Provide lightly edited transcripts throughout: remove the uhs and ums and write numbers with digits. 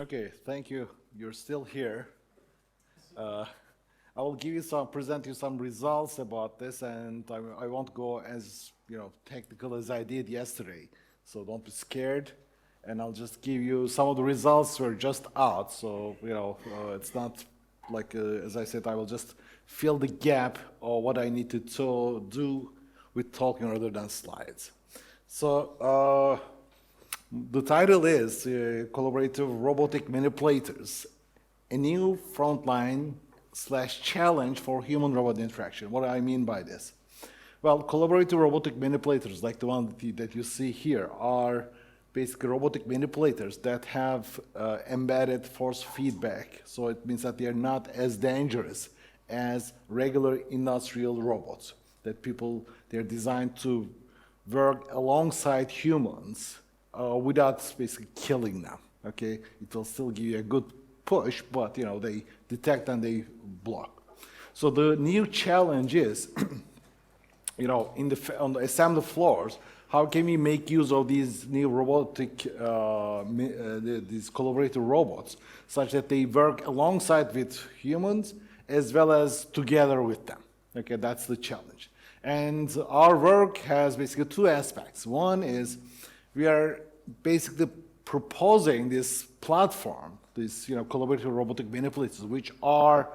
Okay, thank you. You're still here. Uh, I will present you some results about this, and I won't go as technical as I did yesterday. So don't be scared, and I'll just give you some of the results were just out. So it's not like as I said, I will just fill the gap of what I need to do with talking rather than slides. So. The title is Collaborative Robotic Manipulators, a new frontline/challenge for human-robot interaction. What do I mean by this? Well, collaborative robotic manipulators, like the one that you see here, are basically robotic manipulators that have embedded force feedback. So it means that they are not as dangerous as regular industrial robots. They're designed to work alongside humans. Without basically killing them, okay? It will still give you a good push, but they detect and they block. So the new challenge is, on the assembly floors, how can we make use of these new robotic, these collaborative robots, such that they work alongside with humans as well as together with them? Okay, that's the challenge. And our work has basically two aspects. One is we are basically proposing this platform, these collaborative robotic manipulators, which are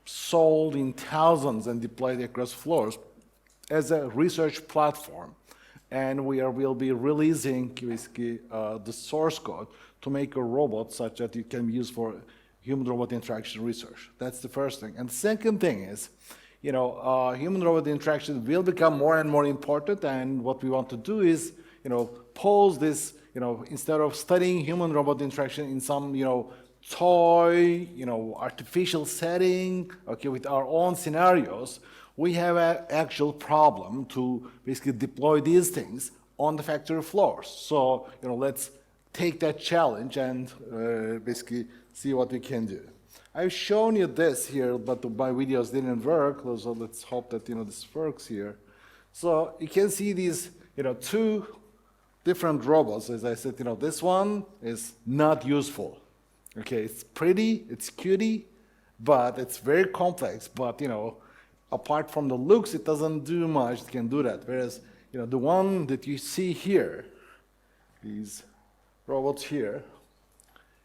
sold in thousands and deployed across floors as a research platform. And we'll be releasing basically the source code to make a robot such that it can be used for human-robot interaction research. That's the first thing. And the second thing is, human-robot interaction will become more and more important, and what we want to do is, pose this, instead of studying human-robot interaction in some, toy, artificial setting, okay, with our own scenarios, we have an actual problem to basically deploy these things on the factory floors. So, let's take that challenge and basically see what we can do. I've shown you this here, but my videos didn't work, so let's hope that, this works here. So you can see these, two different robots. As I said, this one is not useful. Okay, it's pretty, it's cutie, but it's very complex. But apart from the looks, it doesn't do much. It can do that. Whereas the one that you see here, these robots here,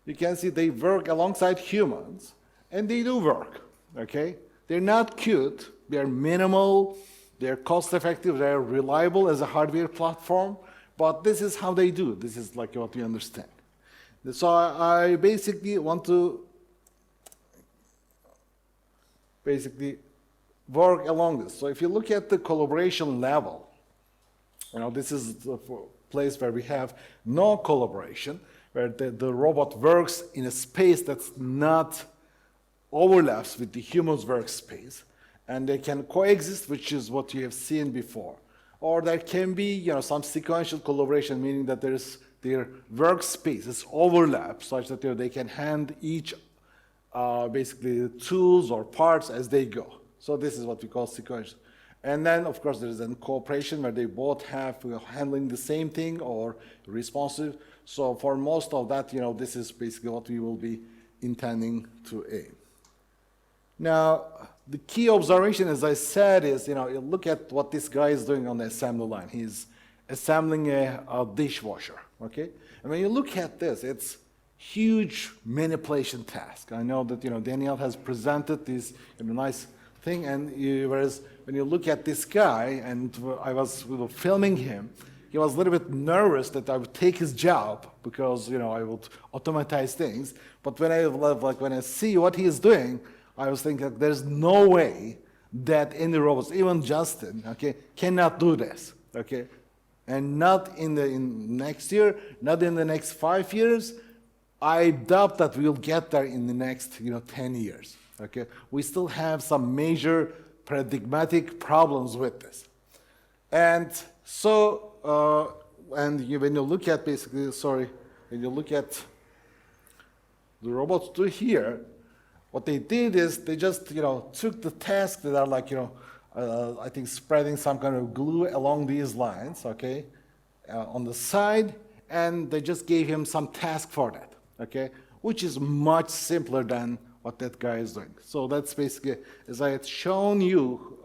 you can see they work alongside humans, and they do work. Okay, they're not cute. They're minimal. They're cost-effective. They're reliable as a hardware platform. But this is how they do. This is like what we understand. So I basically want to work along this. So if you look at the collaboration level, this is the place where we have no collaboration, where the robot works in a space that's not overlaps with the human's workspace, and they can coexist, which is what you have seen before. Or there can be, some sequential collaboration, meaning that their workspaces overlap such that they can hand each basically tools or parts as they go. So this is what we call sequential. And then, of course, there is a cooperation where they both have handling the same thing or responsive. So for most of that, this is basically what we will be intending to aim. Now, the key observation, as I said, is, you look at what this guy is doing on the assembly line. He's assembling a dishwasher, okay? And when you look at this, it's huge manipulation task. I know that, Daniel has presented this nice thing, and whereas when you look at this guy, and I was filming him, he was a little bit nervous that I would take his job because, I would automatize things. But when I see what he is doing, I was thinking that there's no way that any robots, even Justin, okay, cannot do this, okay? And not in next year, not in the next 5 years. I doubt that we'll get there in the next, 10 years, okay? We still have some major paradigmatic problems with this. And so, when you look at when you look at the robots to here, what they did is they just, took the tasks that are like, I think spreading some kind of glue along these lines, okay, on the side, and they just gave him some task for that, okay. which is much simpler than what that guy is doing. So that's basically, as I had shown you,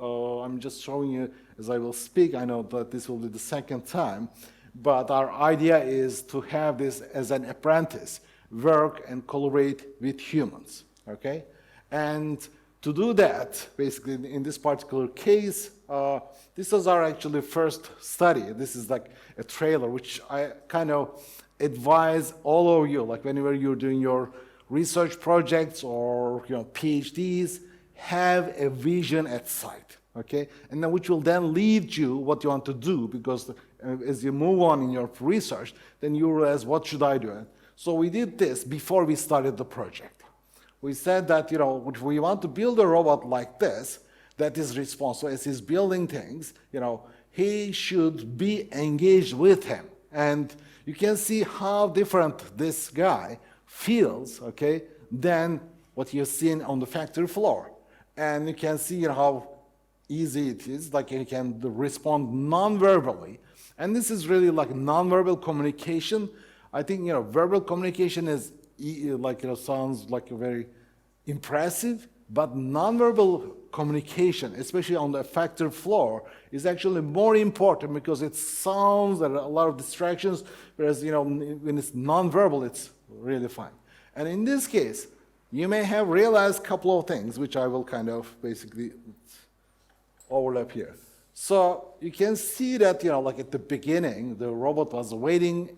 I'm just showing you as I will speak. I know that this will be the second time, but our idea is to have this as an apprentice, work and collaborate with humans, okay? And to do that, basically in this particular case, this was our actually first study. This is like a trailer, which I kind of advise all of you, like whenever you're doing your research projects or PhDs, have a vision at sight, okay? And then which will then lead you what you want to do, because as you move on in your research, then you realize, what should I do? So we did this before we started the project. We said that, if we want to build a robot like this, that is responsible, as he's building things, he should be engaged with him. And you can see how different this guy feels, okay, than what you've seen on the factory floor. And you can see how easy it is, like he can respond non-verbally. And this is really like non-verbal communication. I think, verbal communication is sounds like a very impressive, but nonverbal communication, especially on the factory floor, is actually more important because it sounds, there are a lot of distractions, whereas, when it's nonverbal, it's really fine. And in this case, you may have realized a couple of things, which I will kind of basically overlap here. So you can see that, like at the beginning, the robot was waiting,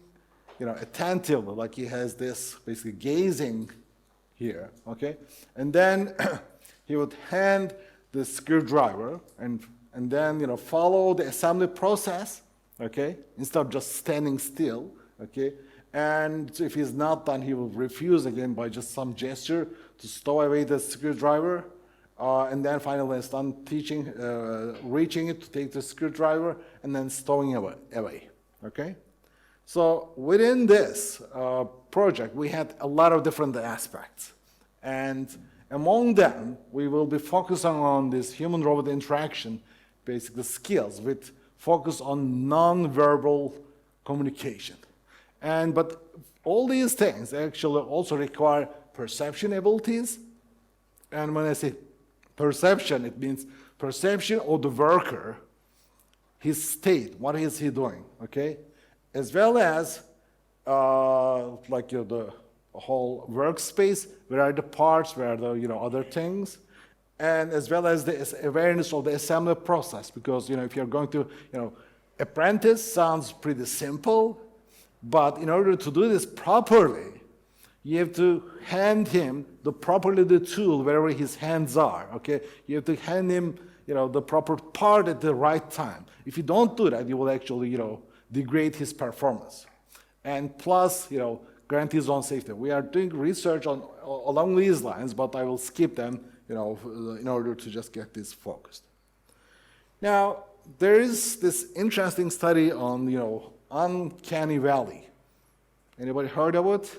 attentively, like he has this basically gazing here, okay? And then he would hand the screwdriver and then, follow the assembly process, okay? Instead of just standing still, okay? And if he's not done, he will refuse again by just some gesture to stow away the screwdriver. And then finally, when it's done reaching it to take the screwdriver and then stowing away, okay? So within this project, we had a lot of different aspects. And among them, we will be focusing on this human-robot interaction, basically skills, with focus on non-verbal communication. But all these things actually also require perception abilities. And when I say perception, it means perception of the worker, his state, what is he doing, okay? As well as the whole workspace, where are the parts, where are the other things, and as well as the awareness of the assembly process, because if you're going to apprentice sounds pretty simple, but in order to do this properly, you have to hand him the tool wherever his hands are, okay? You have to hand him the proper part at the right time. If you don't do that, you will actually degrade his performance. And plus, grant his own safety. We are doing research along these lines, but I will skip them, in order to just get this focused. Now, there is this interesting study on, uncanny valley. Anybody heard of it?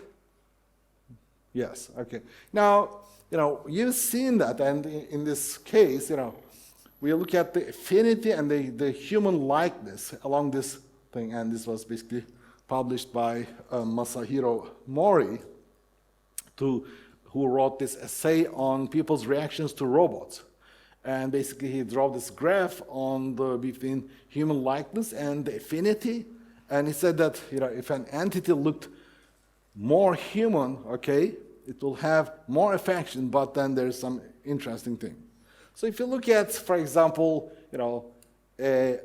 Yes, okay. Now, you've seen that, and in this case, we look at the affinity and the human likeness along this thing, and this was basically published by Masahiro Mori, who wrote this essay on people's reactions to robots. And basically he drew this graph on between human likeness and the affinity, and he said that if an entity looked more human, okay, it will have more affection, but then there's some interesting thing. So if you look at, for example, a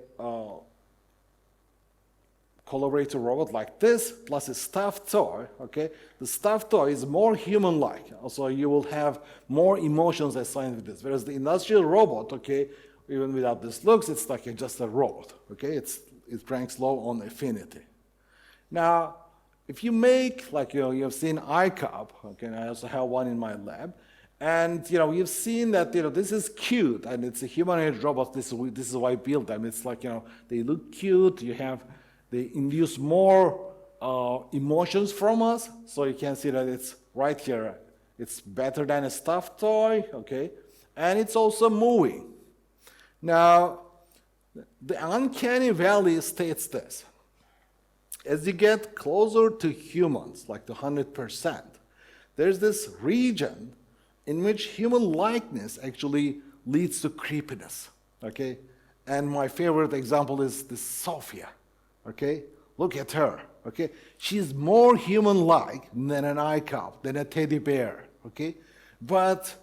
collaborator robot like this, plus a stuffed toy, okay? The stuffed toy is more human-like. Also, you will have more emotions assigned with this. Whereas the industrial robot, okay, even without this looks, it's like just a robot, okay? It ranks low on affinity. Now, if you make, you've seen iCup, okay, and I also have one in my lab, and you've seen that this is cute, and it's a humanoid robot. This is why I built them. It's like they look cute. They induce more emotions from us. So you can see that it's right here. It's better than a stuffed toy, okay, and it's also moving. Now, the uncanny valley states this: as you get closer to humans, like the 100%, there's this region in which human likeness actually leads to creepiness, okay? And my favorite example is this Sophia, okay? Look at her, okay? She's more human-like than an icon, than a teddy bear, okay? But,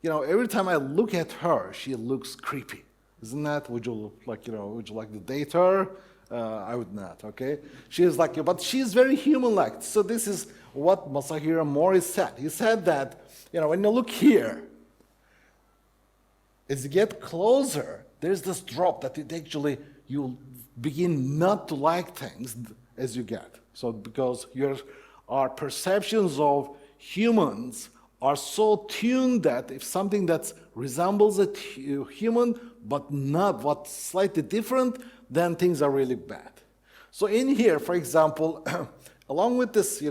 every time I look at her, she looks creepy. Isn't that? Would you like to date her? I would not, okay? But she's very human-like. So this is what Masahiro Mori said. He said that, when you look here, as you get closer, there's this drop that you begin not to like things as you get. So because our perceptions of humans are so tuned that if something that resembles a human but not what's slightly different, then things are really bad. So in here, for example, along with this,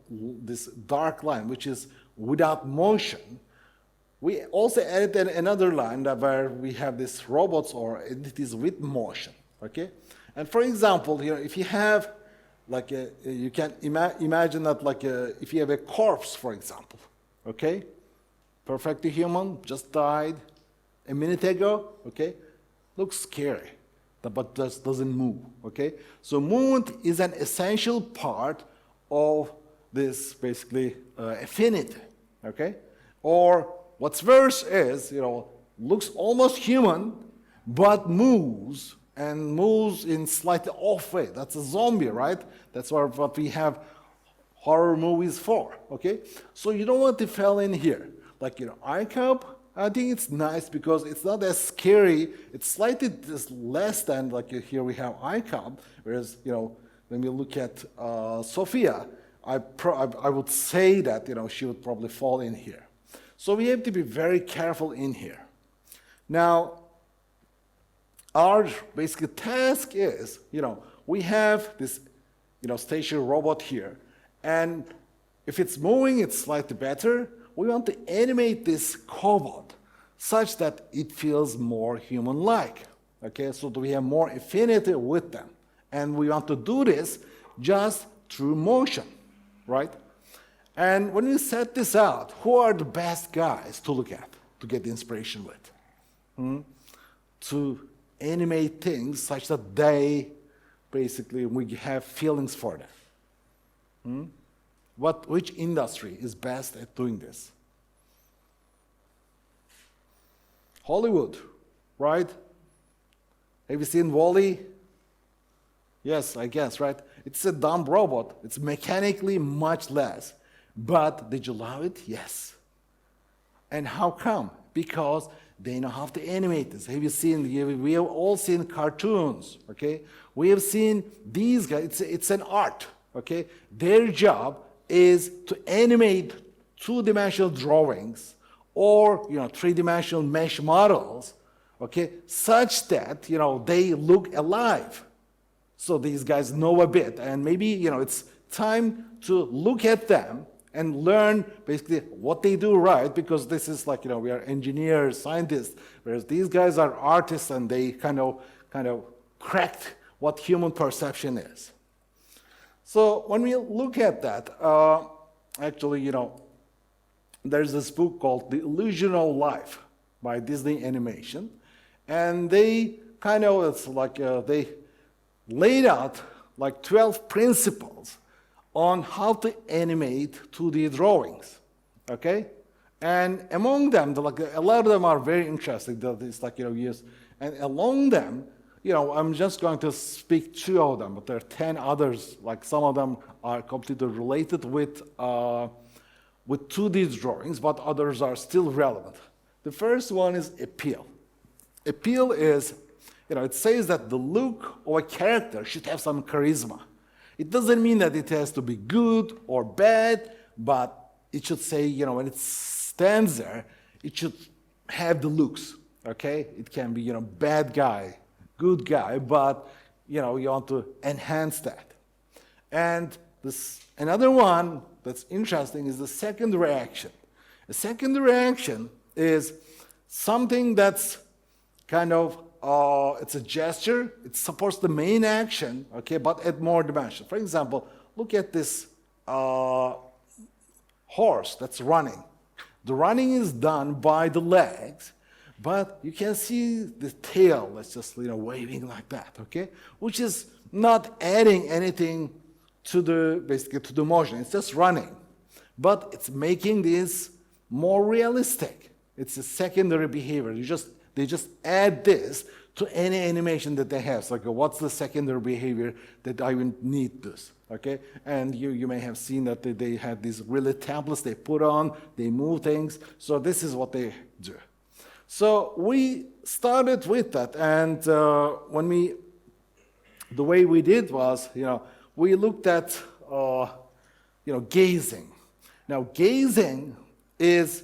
this dark line, which is without motion, we also added another line where we have these robots or entities with motion, okay? And for example, if you have, you can imagine that if you have a corpse, for example, okay? Perfectly human, just died a minute ago, okay? Looks scary, but just doesn't move, okay? So movement is an essential part of this, basically, affinity, okay? Or what's worse is, looks almost human, but moves, and moves in slightly off way. That's a zombie, right? That's what we have horror movies for, okay? So you don't want to fall in here. ICAP, I think it's nice because it's not as scary. It's slightly less than, here we have ICAP, whereas, when we look at Sophia, I would say that, she would probably fall in here. So we have to be very careful in here. Now, our basic task is, we have this, stationary robot here, and if it's moving, it's slightly better. We want to animate this cobot such that it feels more human-like, okay? So that we have more affinity with them. And we want to do this just through motion, right? And when we set this out, who are the best guys to look at, to get inspiration with? To animate things such that we have feelings for them. Which industry is best at doing this? Hollywood, right? Have you seen Wall-E? Yes, I guess, right? It's a dumb robot. It's mechanically much less. But did you love it? Yes. And how come? Because they know how to animate this. Have you seen, we have all seen cartoons, okay? We have seen these guys, it's an art, okay? Their job is to animate two-dimensional drawings or, three-dimensional mesh models, okay, such that, they look alive. So these guys know a bit, and maybe, it's time to look at them and learn basically what they do right, because this is we are engineers, scientists, whereas these guys are artists and they kind of cracked what human perception is. So when we look at that, actually, there's this book called The Illusion of Life by Disney Animation, and they they laid out 12 principles on how to animate 2D drawings, okay? And among them, a lot of them are very interesting. It's yes, and among them, I'm just going to speak 2 of them, but there are 10 others. Some of them are completely related with 2D drawings, but others are still relevant. The first one is appeal. Appeal is, it says that the look of a character should have some charisma. It doesn't mean that it has to be good or bad, but it should say, when it stands there, it should have the looks, okay? It can be, bad guy, good guy, but, you want to enhance that. And another one that's interesting is the secondary action. The secondary action is something that's it's a gesture. It supports the main action, okay, but at more dimension. For example, look at this horse that's running. The running is done by the legs, but you can see the tail that's just waving like that, okay? Which is not adding anything to the basically to the motion. It's just running, but it's making this more realistic. It's a secondary behavior. They just add this to any animation that they have. So like, what's the secondary behavior that I would need this? Okay, and you may have seen that they had these really tablets they put on, they move things. So this is what they do. So we started with that, and the way we did was, we looked at, gazing. Now, gazing is,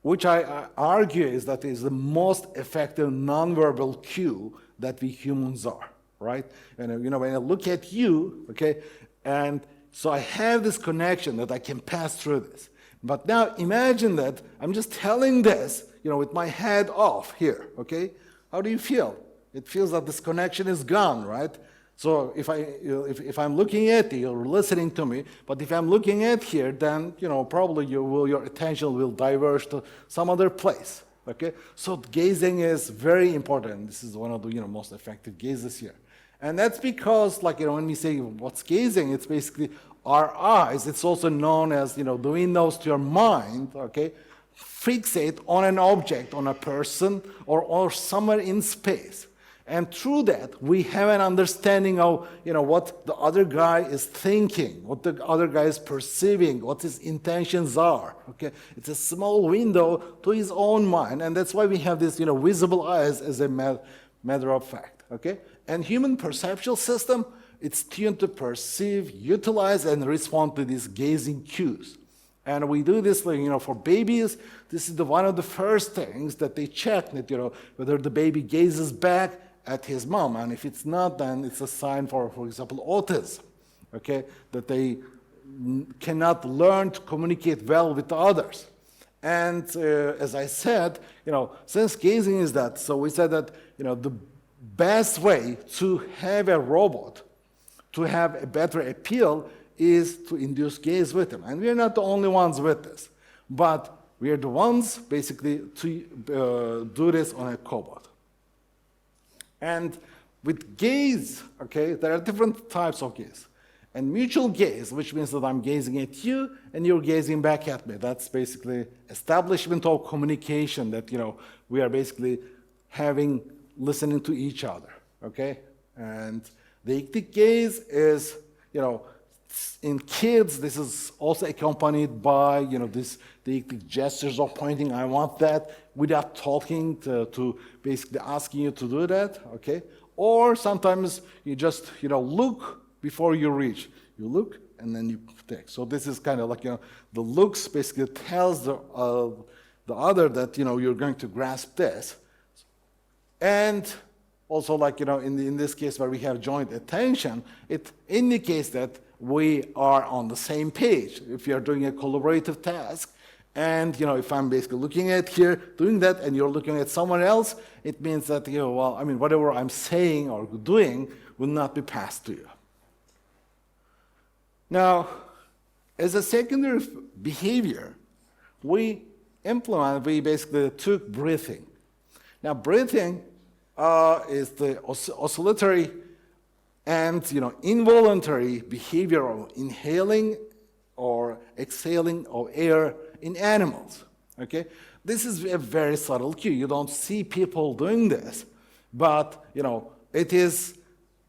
which I argue is that is the most effective nonverbal cue that we humans are, right? And when I look at you, okay, and so I have this connection that I can pass through this. But now imagine that I'm just telling this, with my head off here, okay? How do you feel? It feels that this connection is gone, right? So if I'm looking at you, you're listening to me, but if I'm looking at here, then probably your attention will diverge to some other place. Okay, so gazing is very important. This is one of the most effective gazes here, and that's because when we say what's gazing, it's basically our eyes. It's also known as the windows to your mind. Okay, fixate on an object, on a person, or somewhere in space. And through that, we have an understanding of what the other guy is thinking, what the other guy is perceiving, what his intentions are. Okay, it's a small window to his own mind, and that's why we have this visible eyes as a matter of fact. Okay, and human perceptual system, it's tuned to perceive, utilize, and respond to these gazing cues. And we do this, for babies. This is one of the first things that they check, that whether the baby gazes back at his mom, and if it's not, then it's a sign for example, autism, okay, that they cannot learn to communicate well with others. And as I said, since gazing is that, so we said that, the best way to have a robot, to have a better appeal, is to induce gaze with them. And we are not the only ones with this, but we are the ones basically to do this on a cobot. And with gaze, okay, there are different types of gaze. And mutual gaze, which means that I'm gazing at you and you're gazing back at me. That's basically establishment of communication that, we are basically listening to each other, okay? And the eichtic gaze is, in kids, this is also accompanied by, the eichtic gestures of pointing, I want that, without talking to basically asking you to do that, okay? Or sometimes you just, look before you reach. You look and then you take. So this is kind of like, the looks basically tells the other that, you're going to grasp this. And also in this case where we have joint attention, it indicates that we are on the same page. If you're doing a collaborative task, and if I'm basically looking at here, doing that, and you're looking at someone else, it means that whatever I'm saying or doing will not be passed to you. Now, as a secondary behavior, we basically took breathing. Now, breathing is the oscillatory and involuntary behavior of inhaling or exhaling of air in animals. Okay, this is a very subtle cue. You don't see people doing this, but it is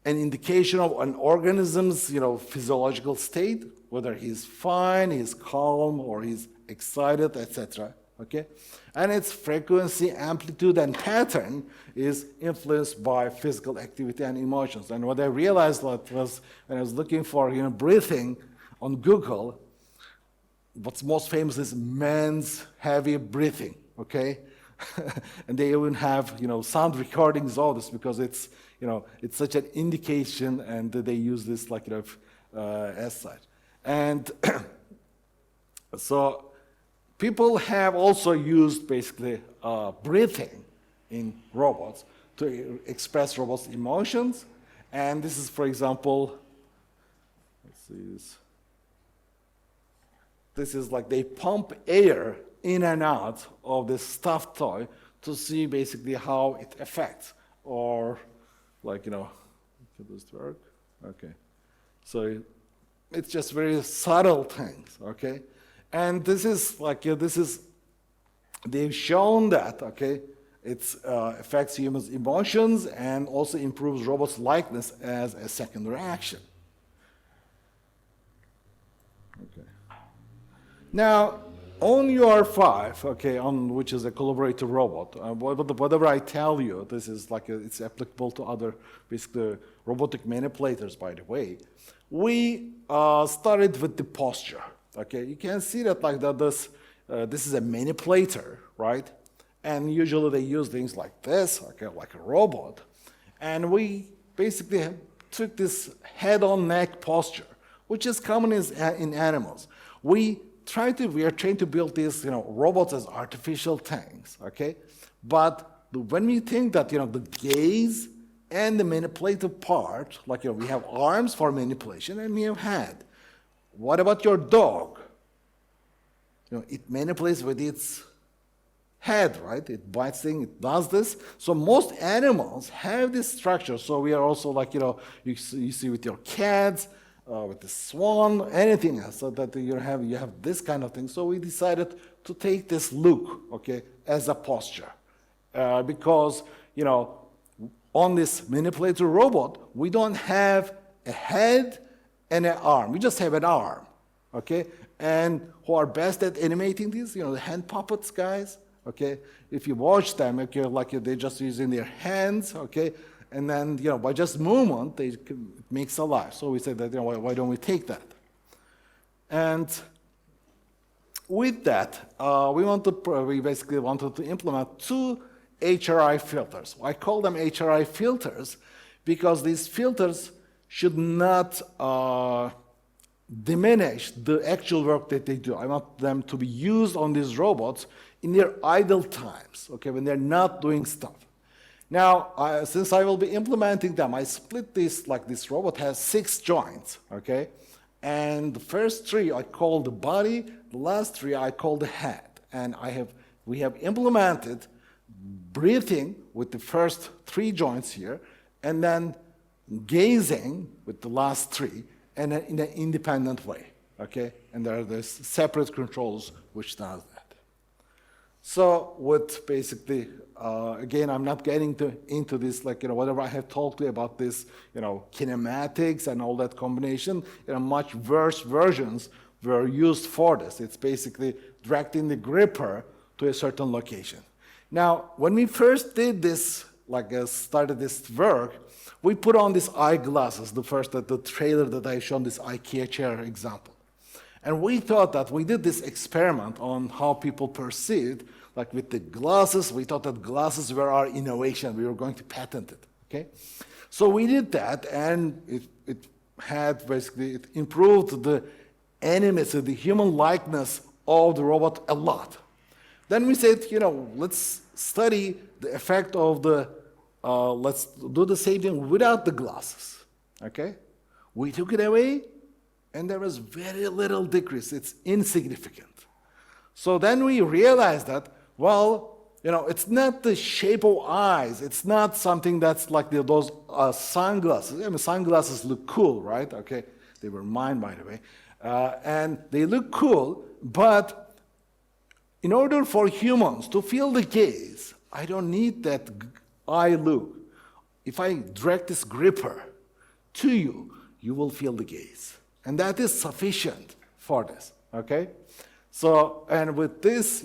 an indication of an organism's physiological state, whether he's fine, he's calm, or he's excited, etc. Okay, and its frequency, amplitude, and pattern is influenced by physical activity and emotions. And what I realized was when I was looking for breathing on Google, what's most famous is men's heavy breathing. Okay, and they even have sound recordings of this because it's it's such an indication, and they use this as such. And so people have also used basically breathing in robots to express robots' emotions. And this is, for example, let's see this. this is like they pump air in and out of this stuffed toy to see basically how it affects, or like, can this work? Okay. So it's just very subtle things, okay? And this is like, they've shown that, okay, it affects humans' emotions and also improves robots' likeness as a secondary action. Okay. Now, on UR5, okay, which is a collaborative robot, whatever I tell you, this is like it's applicable to other basically robotic manipulators, by the way. We started with the posture. Okay, you can see that like that. This is a manipulator, right? And usually they use things like this, okay, like a robot. And we basically took this head-on neck posture, which is common in animals. We are trying to build these, robots as artificial things, okay? But when we think that, the gaze and the manipulative part, like, we have arms for manipulation and we have head. What about your dog? It manipulates with its head, right? It bites things, it does this. So most animals have this structure. So we are also like, you see with your cats, with the swan, anything else, so that you have this kind of thing. So we decided to take this look, okay, as a posture. Because, on this manipulator robot, we don't have a head and an arm. We just have an arm, okay? And who are best at animating these, the hand puppets guys, okay? If you watch them, okay, like they're just using their hands, okay? And then, by just movement, it makes alive. So we said that, why don't we take that? And with that, we basically wanted to implement two HRI filters. I call them HRI filters because these filters should not diminish the actual work that they do. I want them to be used on these robots in their idle times, okay, when they're not doing stuff. Now, since I will be implementing them, I split this, like this robot has 6 joints, okay? And the first 3 I call the body, the last 3 I call the head. And we have implemented breathing with the first 3 joints here, and then gazing with the last 3, and in an independent way, okay? And there are these separate controls which does that. So with basically, again, I'm not getting into this, like, whatever I have talked to you about this, kinematics and all that combination, much worse versions were used for this. It's basically directing the gripper to a certain location. Now, when we first did this, started this work, we put on these eyeglasses, the trailer that I showed, this IKEA chair example. And we thought that we did this experiment on how people perceived, like with the glasses, we thought that glasses were our innovation. We were going to patent it, okay? So we did that, and it improved the animacy, the human likeness of the robot a lot. Then we said, let's study the effect of let's do the same thing without the glasses, okay? We took it away, and there was very little decrease. It's insignificant. So then we realized that, well, it's not the shape of eyes. It's not something that's like those sunglasses. I mean, sunglasses look cool, right? Okay, they were mine, by the way. And they look cool, but in order for humans to feel the gaze, I don't need that eye look. If I direct this gripper to you, you will feel the gaze. And that is sufficient for this, okay? So, and with this,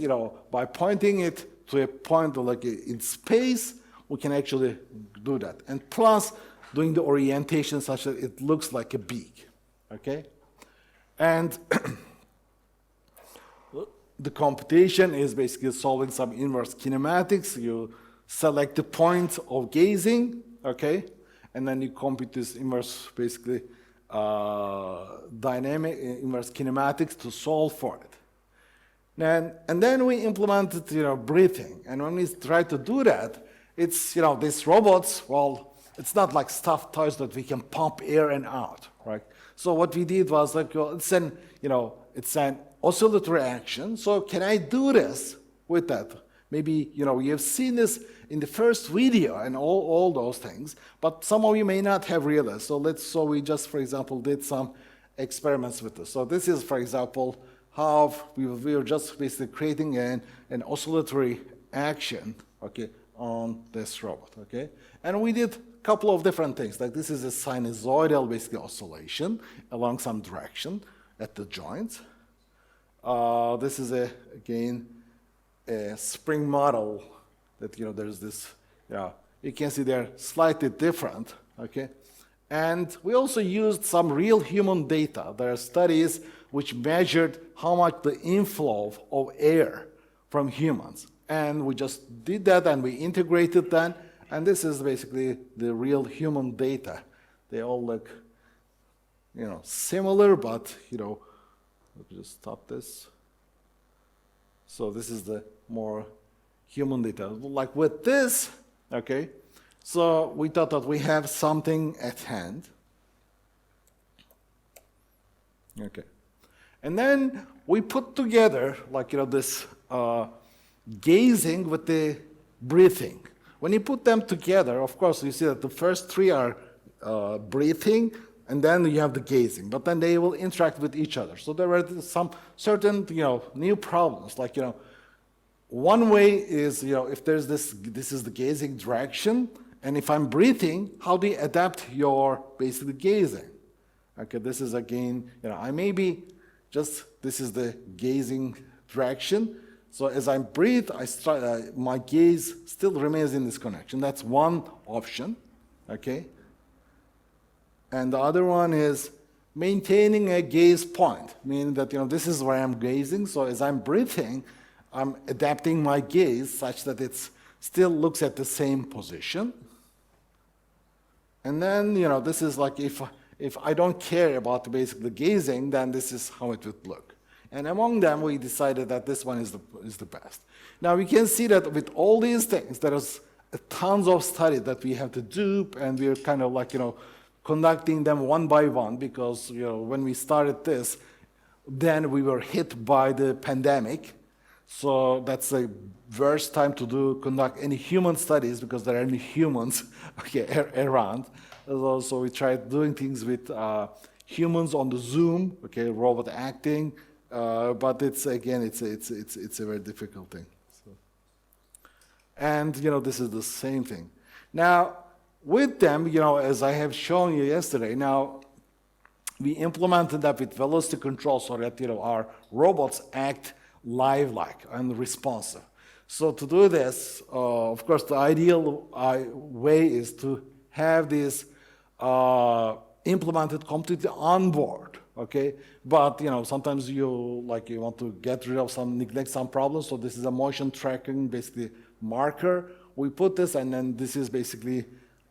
by pointing it to a point like in space, we can actually do that. And plus, doing the orientation such that it looks like a beak, okay? And the computation is basically solving some inverse kinematics. You select the point of gazing, okay? And then you compute this inverse, basically, dynamic inverse kinematics to solve for it. And then we implemented, breathing. And when we try to do that, it's, these robots, well, it's not like stuffed toys that we can pump air and out, right? So what we did was like, well, it's an oscillatory action. So can I do this with that? Maybe, you have seen this in the first video and all those things, but some of you may not have realized. So we just, for example, did some experiments with this. So this is, for example, how we were just basically creating an oscillatory action, okay, on this robot, okay? And we did a couple of different things. Like this is a sinusoidal, basically, oscillation along some direction at the joints. This is, again, a spring model that, there's this, you can see they're slightly different, okay? And we also used some real human data. There are studies which measured how much the inflow of air from humans. And we just did that and we integrated that. And this is basically the real human data. They all look, similar, but, let me just stop this. So this is the more human data. Like with this, okay, so we thought that we have something at hand. Okay. And then we put together, like, this gazing with the breathing. When you put them together, of course, you see that the first three are breathing, and then you have the gazing. But then they will interact with each other. So there were some certain, new problems. Like, one way is, if there's this is the gazing direction, and if I'm breathing, how do you adapt your basically gazing? Okay, this is again, I may be this is the gazing direction. So as I breathe, my gaze still remains in this connection. That's one option, okay? And the other one is maintaining a gaze point, meaning that, this is where I'm gazing. So as I'm breathing, I'm adapting my gaze such that it still looks at the same position. And then, this is like if I don't care about basically gazing, then this is how it would look. And among them, we decided that this one is the best. Now, we can see that with all these things, there is tons of study that we have to do, and we're kind of like, conducting them one by one, because, when we started this, then we were hit by the pandemic. So that's the worst time to conduct any human studies, because there are any humans around. So we tried doing things with humans on the Zoom, robot acting, but it's a very difficult thing. So. And this is the same thing. Now with them, as I have shown you yesterday, now we implemented that with velocity control so that our robots act live-like and responsive. So to do this, of course, the ideal way is to have this implemented completely on board, okay? But sometimes you want to get rid of neglect some problems. So this is a motion tracking, basically marker. We put this, and then this is basically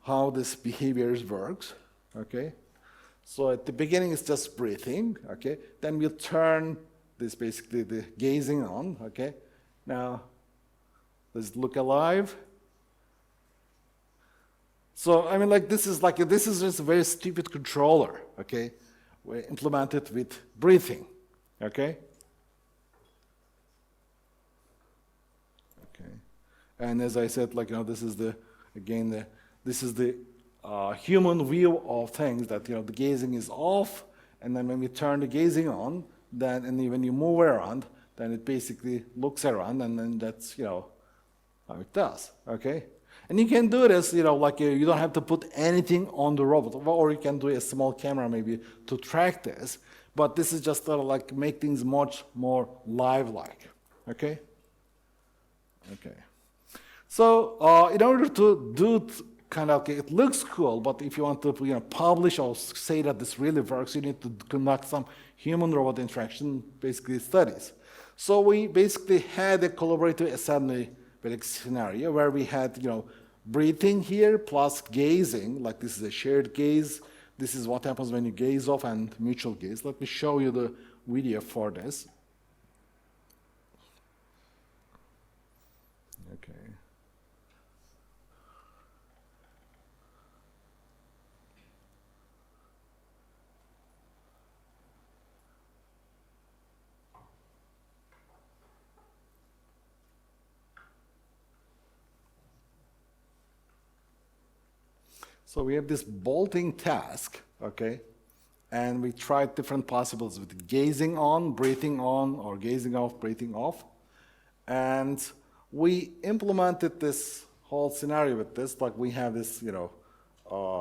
how this behavior works, okay? So at the beginning, it's just breathing, okay? Then we'll turn this basically the gazing on, okay? Now, let's look alive. So, this is just a very stupid controller, okay? We implement it with breathing, okay? Okay. And as I said, this is the human view of things, that, the gazing is off, and then when we turn the gazing on, and when you move around, then it basically looks around, and then that's, how it does, okay? And you can do this, you don't have to put anything on the robot, or you can do a small camera maybe to track this, but this is just make things much more live-like, okay? Okay. So in order to do it looks cool, but if you want to publish or say that this really works, you need to conduct some human-robot interaction, basically studies. So we basically had a collaborative assembly scenario where we had breathing here plus gazing, like this is a shared gaze. This is what happens when you gaze off, and mutual gaze. Let me show you the video for this. Okay. So we have this bolting task, okay? And we tried different possibilities with gazing on, breathing on, or gazing off, breathing off. And we implemented this whole scenario with this, like we have this,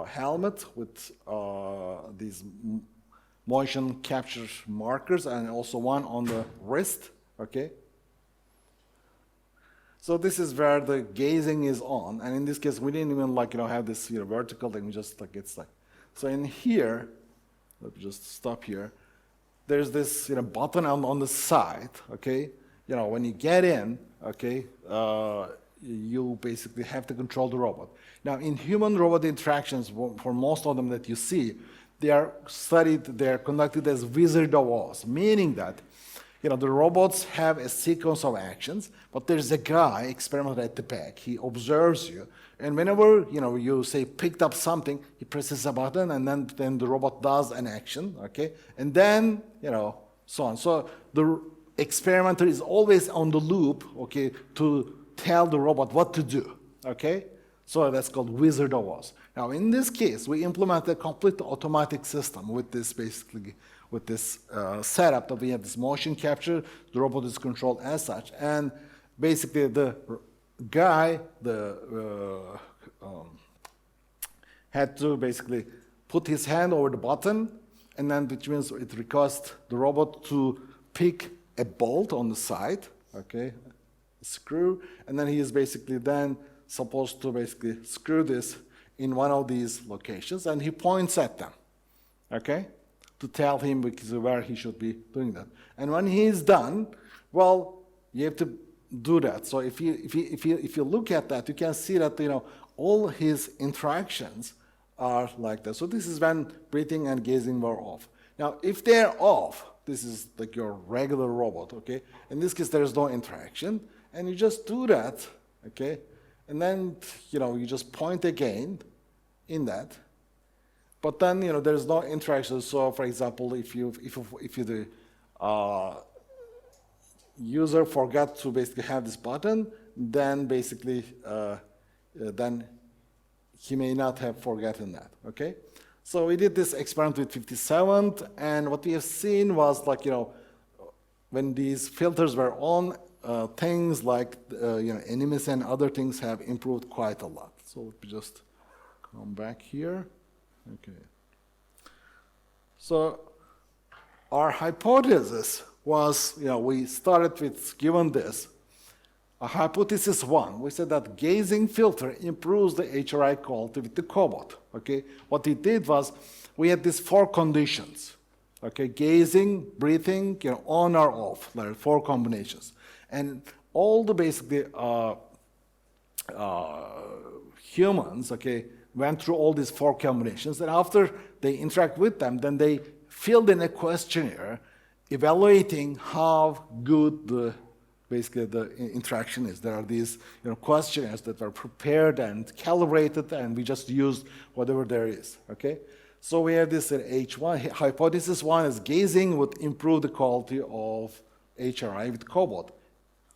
helmet with these motion capture markers and also one on the wrist, okay? So this is where the gazing is on, and in this case, we didn't even have this vertical thing. We just it's like, so in here, let me just stop here. There's this button on the side, okay? When you get in, okay, you basically have to control the robot. Now, in human-robot interactions, for most of them that you see, they are conducted as wizard of Oz, meaning that the robots have a sequence of actions, but there's a guy, experimenter at the back. He observes you, and whenever you say picked up something, he presses a button, and then the robot does an action, okay, and then so on. So the experimenter is always on the loop, okay, to tell the robot what to do, okay. So that's called Wizard of Oz. Now, in this case, we implement a complete automatic system with this setup that we have this motion capture. The robot is controlled as such, and basically the guy had to basically put his hand over the button, and then which means it requests the robot to pick a bolt on the side, okay, a screw, and then he is basically then supposed to basically screw this in one of these locations, and he points at them, okay, to tell him where he should be doing that. And when he's done, well, you have to do that. So if you look at that, you can see that all his interactions are like that. So this is when breathing and gazing were off. Now, if they're off, this is like your regular robot, okay? In this case, there is no interaction, and you just do that, okay? And then, you just point again in that. But then, there's no interaction. So, for example, if the user forgot to basically have this button, then basically, then he may not have forgotten that, okay? So we did this experiment with 57th, and what we have seen was when these filters were on, things like enemies and other things have improved quite a lot. So let me just come back here. Okay. So our hypothesis was, we started with, given this, a hypothesis one. We said that gazing filter improves the HRI quality with the cobot. Okay. What it did was, we had these 4 conditions. Okay, gazing, breathing, on or off, like 4 combinations. And all the basically humans, okay, went through all these 4 combinations, and after they interact with them, then they filled in a questionnaire evaluating how good the interaction is. There are these questionnaires that are prepared and calibrated, and we just used whatever there is. Okay, so we have this H1 hypothesis 1 is gazing would improve the quality of HRI with cobot.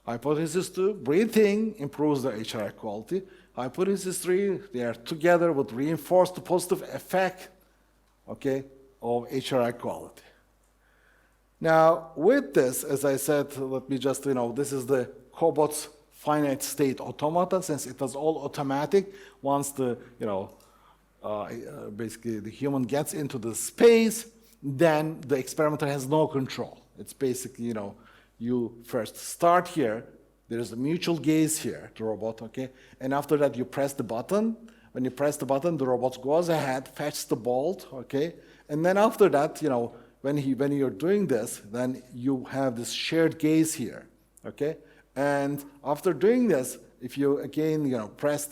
Hypothesis 2, breathing improves the HRI quality. Hypothesis 3, they are together would reinforce the positive effect, okay, of HRI quality. Now, with this, as I said, let me just, this is the cobot's finite state automata, since it was all automatic. Once the, basically the human gets into the space, then the experimenter has no control. It's basically, you first start here, there is a mutual gaze here, the robot, okay? And after that, you press the button. When you press the button, the robot goes ahead, fetches the bolt, okay? And then after that, when you're doing this, then you have this shared gaze here, okay? And after doing this, if you again, press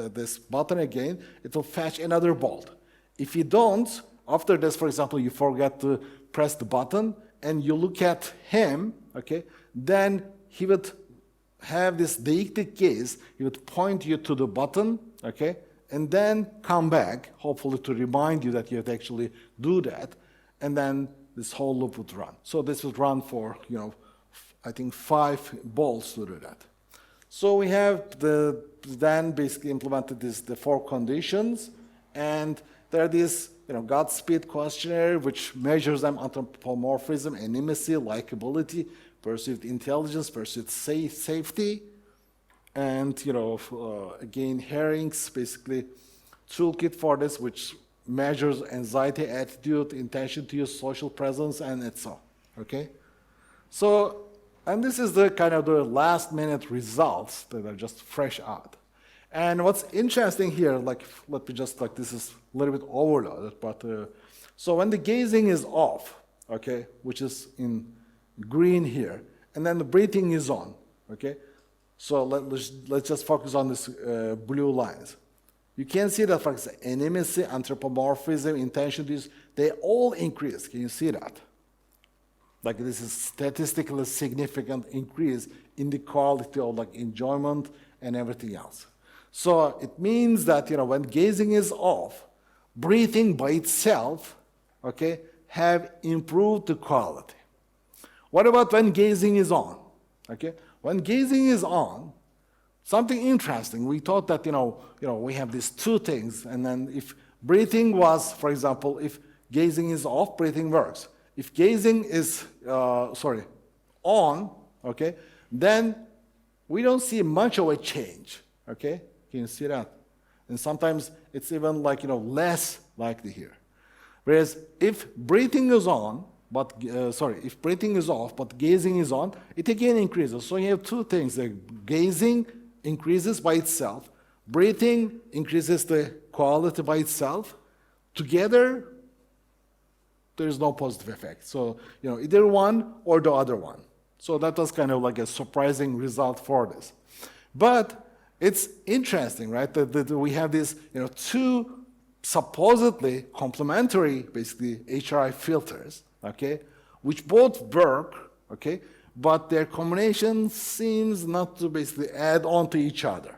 this button again, it will fetch another bolt. If you don't, after this, for example, you forget to press the button, and you look at him, okay, then he would have this deictic gaze. He would point you to the button, okay, and then come back, hopefully to remind you that you have to actually do that, and then this whole loop would run. So this would run for, I think 5 bolts to do that. So we have then basically implemented the 4 conditions, And there are these, Godspeed questionnaire, which measures them anthropomorphism, intimacy, likability, perceived intelligence, perceived safety, and, again, Herring's basically toolkit for this, which measures anxiety, attitude, intention to use, social presence, and etc. Okay? So, and this is the kind of the last minute results that are just fresh out. And what's interesting here, let me just, this is a little bit overloaded, but, so when the gazing is off, okay, which is in green here, and then the breathing is on, okay? So let's just focus on this blue lines. You can see that, for example, intimacy, anthropomorphism, intention to use, they all increase. Can you see that? Like this is statistically significant increase in the quality of enjoyment and everything else. So it means that when gazing is off, breathing by itself, okay, have improved the quality. What about when gazing is on? Okay, when gazing is on, something interesting. We thought that we have these two things, and then if breathing was, for example, if gazing is off, breathing works. If gazing is on, okay, then we don't see much of a change. Okay, can you see that? And sometimes it's even less likely here. Whereas if breathing is on, but if breathing is off, but gazing is on, it again increases. So you have two things: gazing increases by itself, breathing increases the quality by itself. Together, there is no positive effect. So either one or the other one. So that was kind of a surprising result for this. But it's interesting, right? That we have these two supposedly complementary, basically HRI filters, okay, which both work, okay, but their combination seems not to basically add on to each other,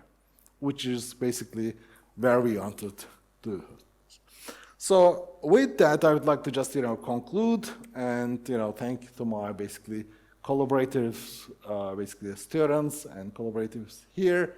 which is basically where we wanted to. So with that, I would like to just conclude and thank to my basically collaborators, basically students and collaborators here.